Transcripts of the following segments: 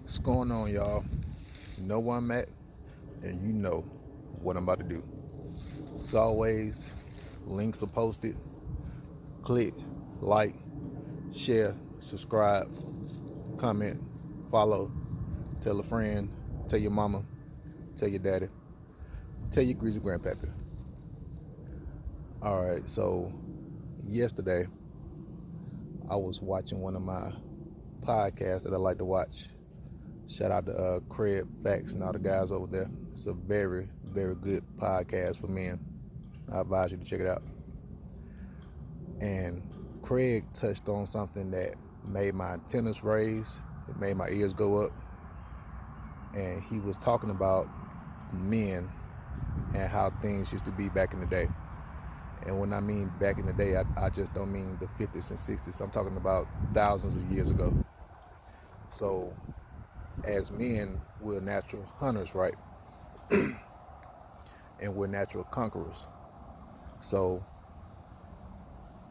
What's going on, y'all? You know where I'm at, and you know what I'm about to do. As always, links are posted. Click, like, share, subscribe, comment, follow, tell a friend, tell your mama, tell your daddy, tell your greasy grandpappy. All right, so yesterday I was watching one of my podcasts that I like to watch. Shout out to Craig Facts and all the guys over there. It's a very, very good podcast for men. I advise you to check it out. And Craig touched on something that made my antennas raise, it made my ears go up, and he was talking about men and how things used to be back in the day. And when I mean back in the day, I just don't mean the 50s and 60s. I'm talking about thousands of years ago. So as men, we're natural hunters, right? And we're natural conquerors. So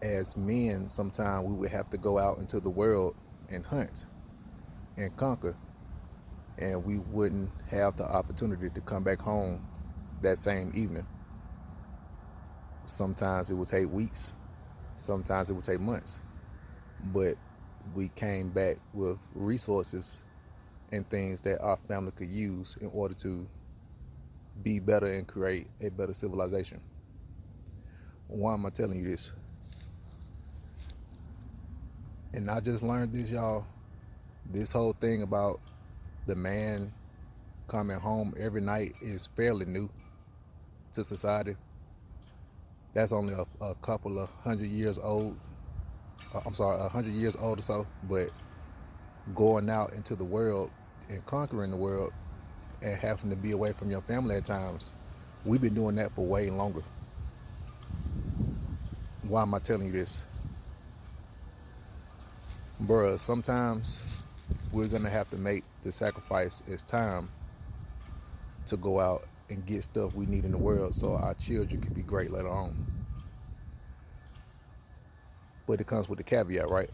as men, sometimes we would have to go out into the world and hunt and conquer, and we wouldn't have the opportunity to come back home that same evening. Sometimes it would take weeks, sometimes it would take months, but we came back with resources and things that our family could use in order to be better and create a better civilization. Why am I telling you this? And I just learned this, y'all. This whole thing about the man coming home every night is fairly new to society. That's only a couple of 100 years old. I'm sorry, 100 years old or so. But going out into the world and conquering the world and having to be away from your family at times, we've been doing that for way longer. Why am I telling you this? Bruh, sometimes we're gonna have to make the sacrifice as time to go out and get stuff we need in the world so our children can be great later on. But it comes with a caveat, right?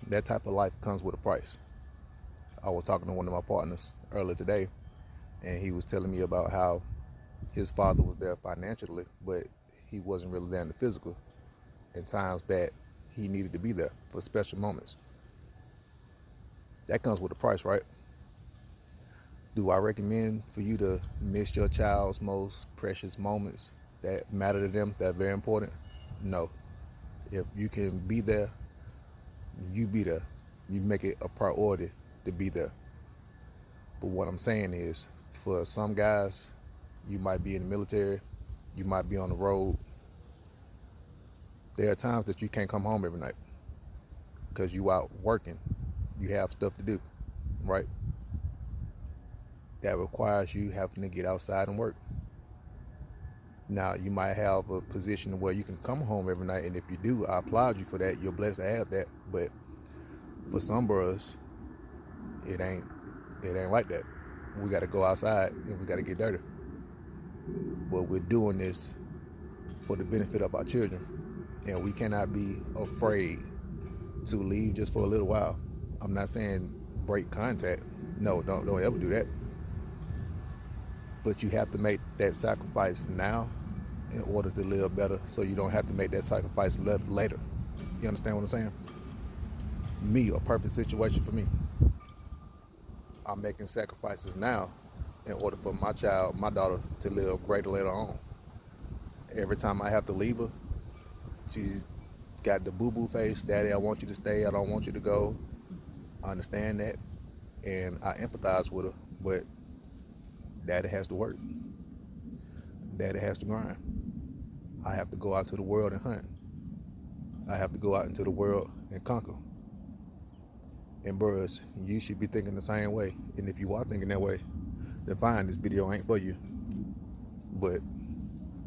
That type of life comes with a price. I was talking to one of my partners earlier today, and he was telling me about how his father was there financially, but he wasn't really there in the physical in times that he needed to be there for special moments. That comes with a price, right? Do I recommend for you to miss your child's most precious moments that matter to them, that are very important? No. If you can be there, you be there. You make it a priority to be there. But what I'm saying is, for some guys, you might be in the military, you might be on the road. There are times that you can't come home every night because you out working. You have stuff to do, right? That requires you having to get outside and work. Now, you might have a position where you can come home every night, and if you do, I applaud you for that. You're blessed to have that. But for some bros, it ain't it ain't like that. We got to go outside and we got to get dirty. But we're doing this for the benefit of our children, and we cannot be afraid to leave just for a little while. I'm not saying break contact. No, don't ever do that. But you have to make that sacrifice now in order to live better, so you don't have to make that sacrifice later. You understand what I'm saying? Me, a perfect situation for me. I'm making sacrifices now in order for my child, my daughter, to live greater later on. Every time I have to leave her, she's got the boo-boo face. Daddy, I want you to stay. I don't want you to go. I understand that, and I empathize with her. But daddy has to work. Daddy has to grind. I have to go out to the world and hunt. I have to go out into the world and conquer. And bros, you should be thinking the same way. And if you are thinking that way, then fine, this video ain't for you. But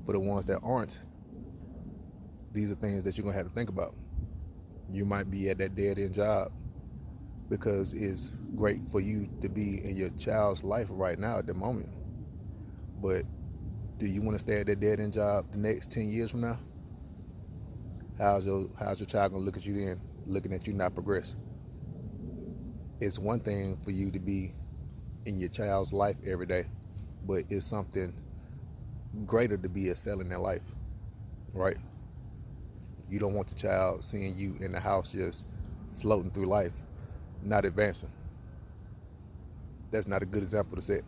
for the ones that aren't, these are things that you're gonna have to think about. You might be at that dead end job because it's great for you to be in your child's life right now at the moment. But do you want to stay at that dead end job the next 10 years from now? How's your child gonna look at you then, looking at you not progress? It's one thing for you to be in your child's life every day, but it's something greater to be excelling their life, right? You don't want your child seeing you in the house just floating through life, not advancing. That's not a good example to set.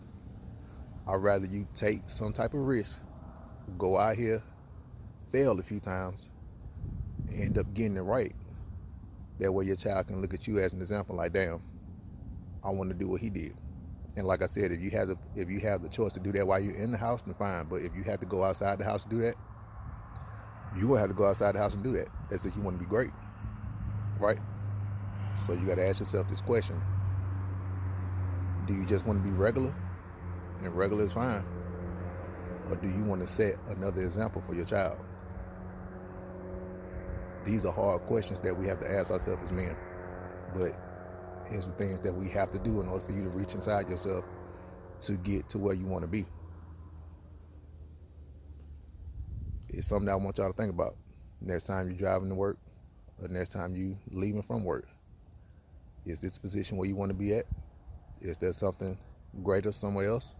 I'd rather you take some type of risk, go out here, fail a few times, and end up getting it right. That way your child can look at you as an example like, damn, I want to do what he did. And like I said, if you have the choice to do that while you're in the house, then fine. But if you have to go outside the house to do that, you're gonna have to go outside the house and do that. That's if you want to be great, right? So you got to ask yourself this question: do you just want to be regular, and regular is fine, or do you want to set another example for your child? These are hard questions that we have to ask ourselves as men, but here's the things that we have to do in order for you to reach inside yourself to get to where you want to be. It's something that I want y'all to think about next time you're driving to work or next time you leaving from work. Is this a position where you want to be at? Is there something greater somewhere else?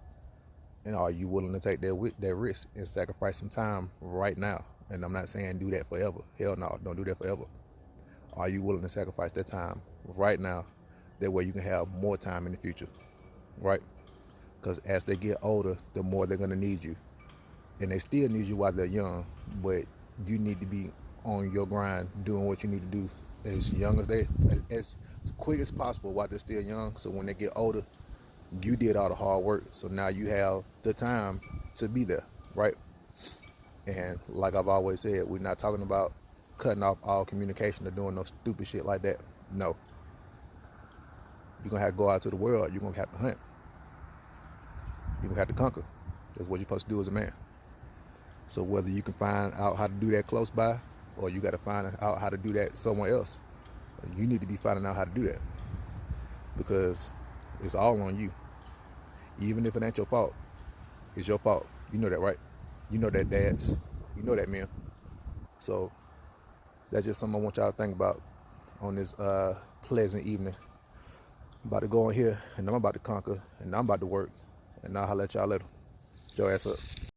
And are you willing to take that risk and sacrifice some time right now? And I'm not saying do that forever. Hell no, don't do that forever. Are you willing to sacrifice that time right now? That way you can have more time in the future, right? Because as they get older, the more they're going to need you. And they still need you while they're young, but you need to be on your grind doing what you need to do as young as quick as possible while they're still young. So when they get older, you did all the hard work. So now you have the time to be there, right? And like I've always said, we're not talking about cutting off all communication or doing no stupid shit like that. No. You're going to have to go out to the world. You're going to have to hunt. You're going to have to conquer. That's what you're supposed to do as a man. So whether you can find out how to do that close by or you got to find out how to do that somewhere else, you need to be finding out how to do that because it's all on you. Even if it ain't your fault, it's your fault. You know that, right? You know that, dads. You know that, men. So that's just something I want y'all to think about on this pleasant evening. I'm about to go in here and I'm about to conquer and I'm about to work and I'll holler at y'all later. Your ass up.